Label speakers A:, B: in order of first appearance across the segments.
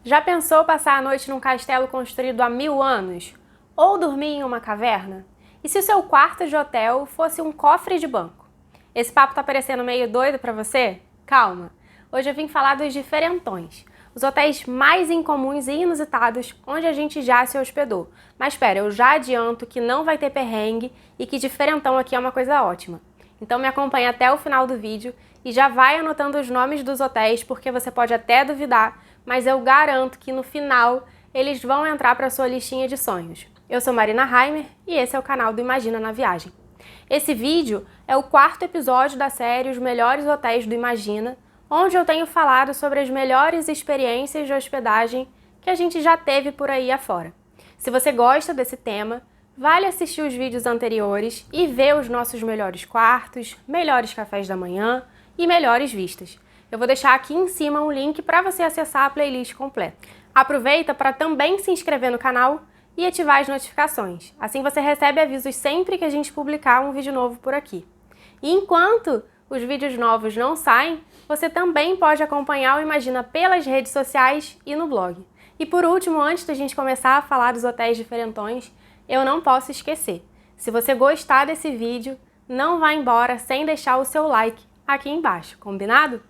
A: Já pensou passar a noite num castelo construído há 1000 anos? Ou dormir em uma caverna? E se o seu quarto de hotel fosse um cofre de banco? Esse papo tá parecendo meio doido pra você? Calma! Hoje eu vim falar dos diferentões, os hotéis mais incomuns e inusitados onde a gente já se hospedou. Mas espera, eu já adianto que não vai ter perrengue e que diferentão aqui é uma coisa ótima. Então me acompanha até o final do vídeo e já vai anotando os nomes dos hotéis, porque você pode até duvidar, mas eu garanto que no final eles vão entrar para sua listinha de sonhos. Eu sou Marina Heimer e esse é o canal do Imagina na Viagem. Esse vídeo é o 4º episódio da série Os Melhores Hotéis do Imagina, onde eu tenho falado sobre as melhores experiências de hospedagem que a gente já teve por aí afora. Se você gosta desse tema, vale assistir os vídeos anteriores e ver os nossos melhores quartos, melhores cafés da manhã e melhores vistas. Eu vou deixar aqui em cima um link para você acessar a playlist completa. Aproveita para também se inscrever no canal e ativar as notificações. Assim você recebe avisos sempre que a gente publicar um vídeo novo por aqui. E enquanto os vídeos novos não saem, você também pode acompanhar o Imagina pelas redes sociais e no blog. E por último, antes da gente começar a falar dos hotéis diferentões, eu não posso esquecer. Se você gostar desse vídeo, não vá embora sem deixar o seu like aqui embaixo, combinado?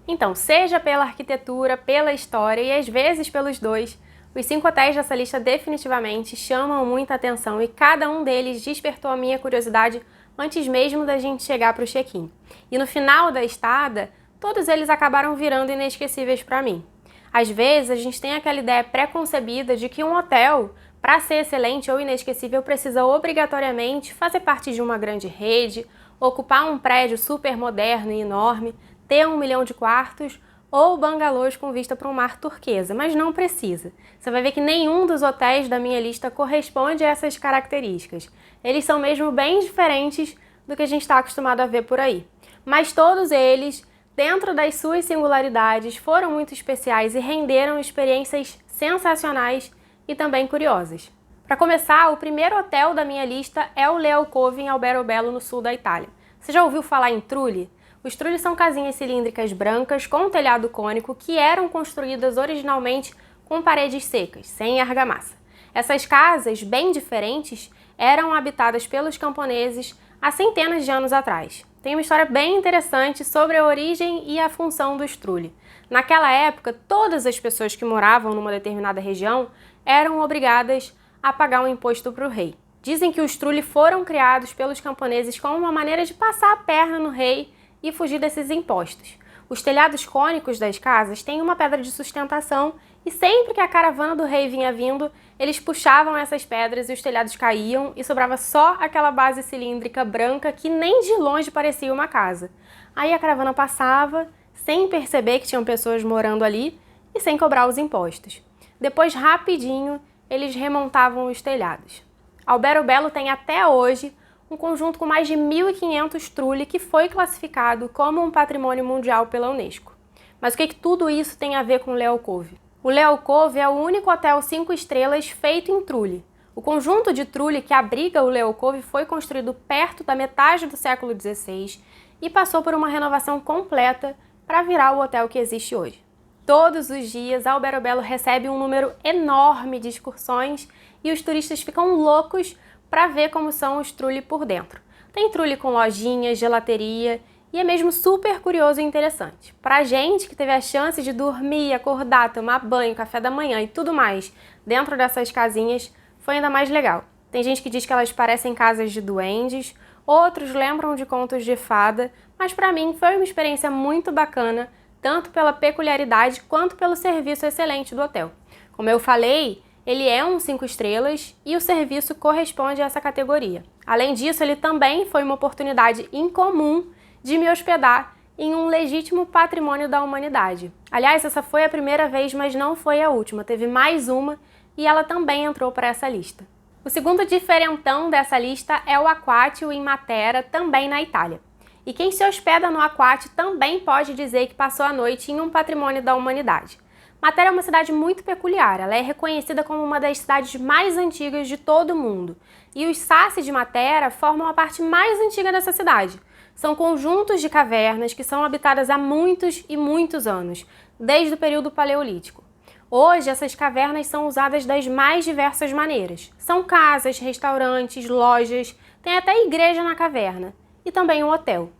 A: Então, seja pela arquitetura, pela história e às vezes pelos dois, os 5 hotéis dessa lista definitivamente chamam muita atenção e cada um deles despertou a minha curiosidade antes mesmo da gente chegar para o check-in. E no final da estada, todos eles acabaram virando inesquecíveis para mim. Às vezes, a gente tem aquela ideia pré-concebida de que um hotel, para ser excelente ou inesquecível, precisa obrigatoriamente fazer parte de uma grande rede, ocupar um prédio super moderno e enorme, ter 1 milhão de quartos ou bangalôs com vista para um mar turquesa, mas não precisa. Você vai ver que nenhum dos hotéis da minha lista corresponde a essas características. Eles são mesmo bem diferentes do que a gente está acostumado a ver por aí. Mas todos eles, dentro das suas singularidades, foram muito especiais e renderam experiências sensacionais e também curiosas. Para começar, o primeiro hotel da minha lista é o Leo Cove em Alberobello, no sul da Itália. Você já ouviu falar em Trulli? Os trullis são casinhas cilíndricas brancas com telhado cônico que eram construídas originalmente com paredes secas, sem argamassa. Essas casas, bem diferentes, eram habitadas pelos camponeses há centenas de anos atrás. Tem uma história bem interessante sobre a origem e a função dos trulli. Naquela época, todas as pessoas que moravam numa determinada região eram obrigadas a pagar um imposto para o rei. Dizem que os trulli foram criados pelos camponeses como uma maneira de passar a perna no rei e fugir desses impostos. Os telhados cônicos das casas têm uma pedra de sustentação e sempre que a caravana do rei vinha vindo, eles puxavam essas pedras e os telhados caíam e sobrava só aquela base cilíndrica branca que nem de longe parecia uma casa. Aí a caravana passava, sem perceber que tinham pessoas morando ali e sem cobrar os impostos. Depois, rapidinho, eles remontavam os telhados. Alberobello tem até hoje um conjunto com mais de 1.500 trulli que foi classificado como um patrimônio mundial pela Unesco. Mas o que tudo isso tem a ver com o Leo Cove? O Leo Cove é o único hotel 5 estrelas feito em trulli. O conjunto de trulli que abriga o Leo Cove foi construído perto da metade do século XVI e passou por uma renovação completa para virar o hotel que existe hoje. Todos os dias, Alberobello recebe um número enorme de excursões e os turistas ficam loucos para ver como são os trulli por dentro. Tem trulli com lojinhas, gelateria e é mesmo super curioso e interessante. Pra gente que teve a chance de dormir, acordar, tomar banho, café da manhã e tudo mais dentro dessas casinhas, foi ainda mais legal. Tem gente que diz que elas parecem casas de duendes, outros lembram de contos de fada, mas pra mim foi uma experiência muito bacana, tanto pela peculiaridade quanto pelo serviço excelente do hotel. Como eu falei, ele é um 5 estrelas e o serviço corresponde a essa categoria. Além disso, ele também foi uma oportunidade incomum de me hospedar em um legítimo patrimônio da humanidade. Aliás, essa foi a primeira vez, mas não foi a última. Teve mais uma e ela também entrou para essa lista. O segundo diferentão dessa lista é o Aquatio em Matera, também na Itália. E quem se hospeda no Aquatio também pode dizer que passou a noite em um patrimônio da humanidade. Matera é uma cidade muito peculiar, ela é reconhecida como uma das cidades mais antigas de todo o mundo. E os Saci de Matera formam a parte mais antiga dessa cidade. São conjuntos de cavernas que são habitadas há muitos e muitos anos, desde o período paleolítico. Hoje, essas cavernas são usadas das mais diversas maneiras. São casas, restaurantes, lojas, tem até igreja na caverna e também um hotel.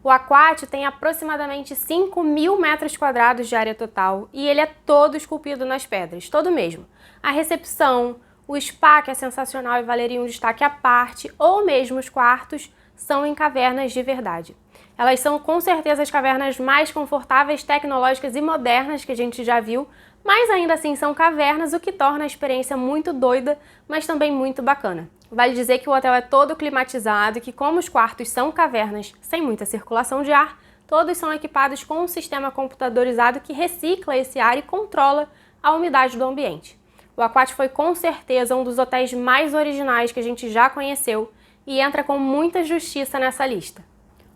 A: O Aquácio tem aproximadamente 5.000 metros quadrados de área total e ele é todo esculpido nas pedras, todo mesmo. A recepção, o spa, que é sensacional e valeria um destaque à parte, ou mesmo os quartos, são em cavernas de verdade. Elas são com certeza as cavernas mais confortáveis, tecnológicas e modernas que a gente já viu, mas ainda assim são cavernas, o que torna a experiência muito doida, mas também muito bacana. Vale dizer que o hotel é todo climatizado e que, como os quartos são cavernas sem muita circulação de ar, todos são equipados com um sistema computadorizado que recicla esse ar e controla a umidade do ambiente. O Aquácio foi com certeza um dos hotéis mais originais que a gente já conheceu e entra com muita justiça nessa lista.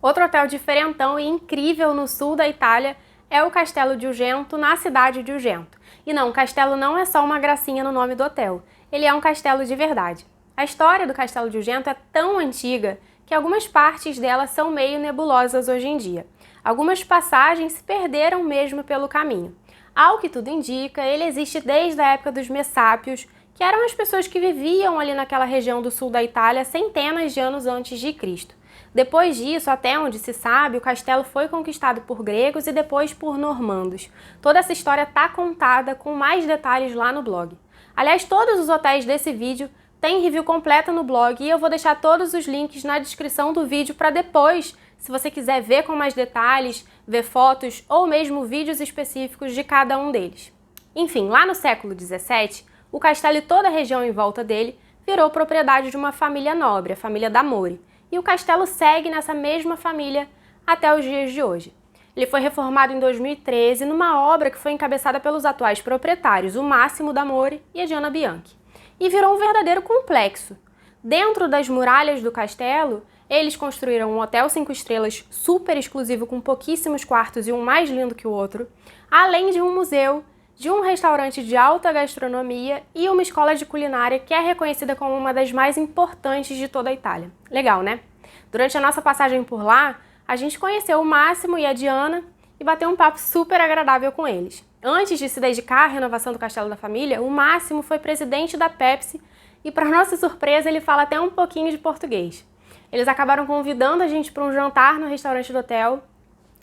A: Outro hotel diferentão e incrível no sul da Itália é o Castelo de Ugento, na cidade de Ugento. E não, o castelo não é só uma gracinha no nome do hotel, ele é um castelo de verdade. A história do Castelo de Ugento é tão antiga que algumas partes dela são meio nebulosas hoje em dia. Algumas passagens se perderam mesmo pelo caminho. Ao que tudo indica, ele existe desde a época dos Messápios, que eram as pessoas que viviam ali naquela região do sul da Itália centenas de anos antes de Cristo. Depois disso, até onde se sabe, o castelo foi conquistado por gregos e depois por normandos. Toda essa história está contada com mais detalhes lá no blog. Aliás, todos os hotéis desse vídeo têm review completa no blog e eu vou deixar todos os links na descrição do vídeo para depois, se você quiser ver com mais detalhes, ver fotos ou mesmo vídeos específicos de cada um deles. Enfim, lá no século XVII, o castelo e toda a região em volta dele virou propriedade de uma família nobre, a família d'Amore. E o castelo segue nessa mesma família até os dias de hoje. Ele foi reformado em 2013 numa obra que foi encabeçada pelos atuais proprietários, o Massimo d'Amore e a Gianna Bianchi, e virou um verdadeiro complexo. Dentro das muralhas do castelo, eles construíram um hotel 5 estrelas super exclusivo com pouquíssimos quartos e um mais lindo que o outro, além de um museu, de um restaurante de alta gastronomia e uma escola de culinária que é reconhecida como uma das mais importantes de toda a Itália. Legal, né? Durante a nossa passagem por lá, a gente conheceu o Máximo e a Diana e bateu um papo super agradável com eles. Antes de se dedicar à renovação do Castelo da Família, o Máximo foi presidente da Pepsi e, para nossa surpresa, ele fala até um pouquinho de português. Eles acabaram convidando a gente para um jantar no restaurante do hotel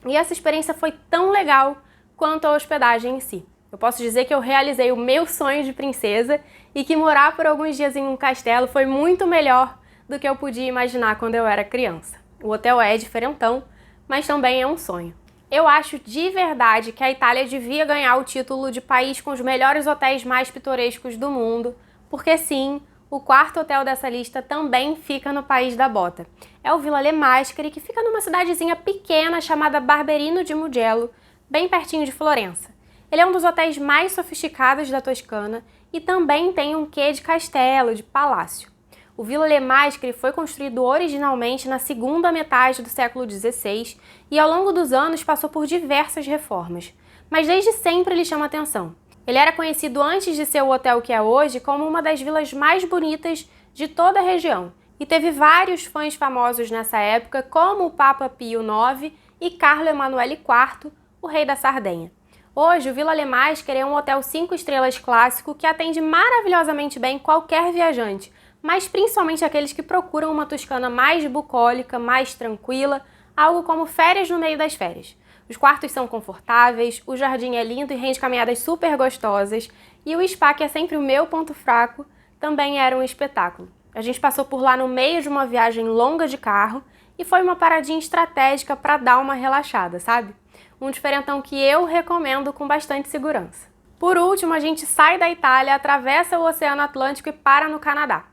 A: e essa experiência foi tão legal quanto a hospedagem em si. Eu posso dizer que eu realizei o meu sonho de princesa e que morar por alguns dias em um castelo foi muito melhor do que eu podia imaginar quando eu era criança. O hotel é diferentão, mas também é um sonho. Eu acho de verdade que a Itália devia ganhar o título de país com os melhores hotéis mais pitorescos do mundo, porque sim, o quarto hotel dessa lista também fica no País da Bota. É o Villa Le Mascari, que fica numa cidadezinha pequena chamada Barberino di Mugello, bem pertinho de Florença. Ele é um dos hotéis mais sofisticados da Toscana e também tem um quê de castelo, de palácio. O Villa Le Mascari foi construído originalmente na segunda metade do século XVI e ao longo dos anos passou por diversas reformas, mas desde sempre ele chama atenção. Ele era conhecido antes de ser o hotel que é hoje como uma das vilas mais bonitas de toda a região e teve vários fãs famosos nessa época, como o Papa Pio IX e Carlo Emanuele IV, o rei da Sardenha. Hoje, o Villa Le Mascari é um hotel 5 estrelas clássico que atende maravilhosamente bem qualquer viajante, mas principalmente aqueles que procuram uma Toscana mais bucólica, mais tranquila, algo como férias no meio das férias. Os quartos são confortáveis, o jardim é lindo e rende caminhadas super gostosas, e o spa, que é sempre o meu ponto fraco, também era um espetáculo. A gente passou por lá no meio de uma viagem longa de carro e foi uma paradinha estratégica para dar uma relaxada, sabe? Um diferentão que eu recomendo com bastante segurança. Por último, a gente sai da Itália, atravessa o Oceano Atlântico e para no Canadá.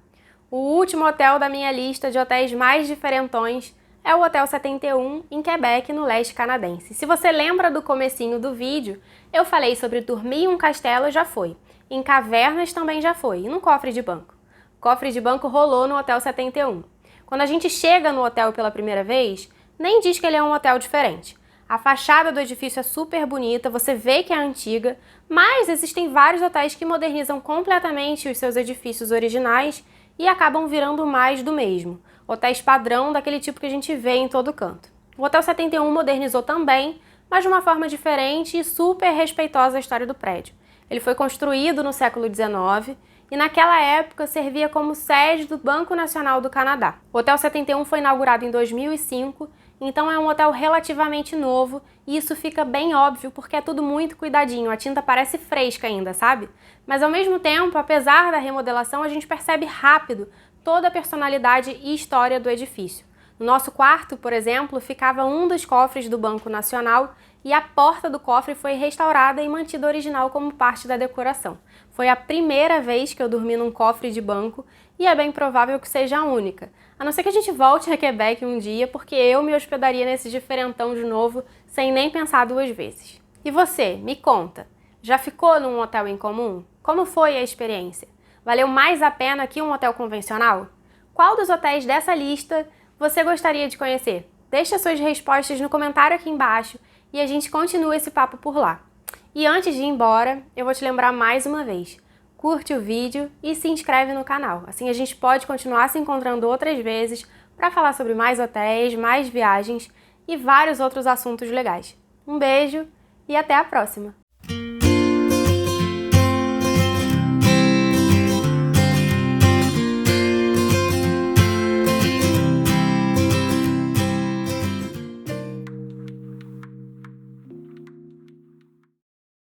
A: O último hotel da minha lista de hotéis mais diferentões é o Hotel 71, em Quebec, no leste canadense. Se você lembra do comecinho do vídeo, eu falei sobre dormir em um castelo, já foi. Em cavernas também já foi, e num cofre de banco. O cofre de banco rolou no Hotel 71. Quando a gente chega no hotel pela primeira vez, nem diz que ele é um hotel diferente. A fachada do edifício é super bonita, você vê que é antiga, mas existem vários hotéis que modernizam completamente os seus edifícios originais e acabam virando mais do mesmo. Hotéis padrão daquele tipo que a gente vê em todo canto. O Hotel 71 modernizou também, mas de uma forma diferente e super respeitosa à história do prédio. Ele foi construído no século XIX e naquela época servia como sede do Banco Nacional do Canadá. O Hotel 71 foi inaugurado em 2005, então é um hotel relativamente novo e isso fica bem óbvio porque é tudo muito cuidadinho, a tinta parece fresca ainda, sabe? Mas ao mesmo tempo, apesar da remodelação, a gente percebe rápido toda a personalidade e história do edifício. No nosso quarto, por exemplo, ficava um dos cofres do Banco Nacional e a porta do cofre foi restaurada e mantida original como parte da decoração. Foi a primeira vez que eu dormi num cofre de banco e é bem provável que seja a única. A não ser que a gente volte a Quebec um dia, porque eu me hospedaria nesse diferentão de novo, sem nem pensar duas vezes. E você, me conta, já ficou num hotel em comum? Como foi a experiência? Valeu mais a pena que um hotel convencional? Qual dos hotéis dessa lista você gostaria de conhecer? Deixa suas respostas no comentário aqui embaixo e a gente continua esse papo por lá. E antes de ir embora, eu vou te lembrar mais uma vez, curte o vídeo e se inscreve no canal. Assim a gente pode continuar se encontrando outras vezes para falar sobre mais hotéis, mais viagens e vários outros assuntos legais. Um beijo e até a próxima!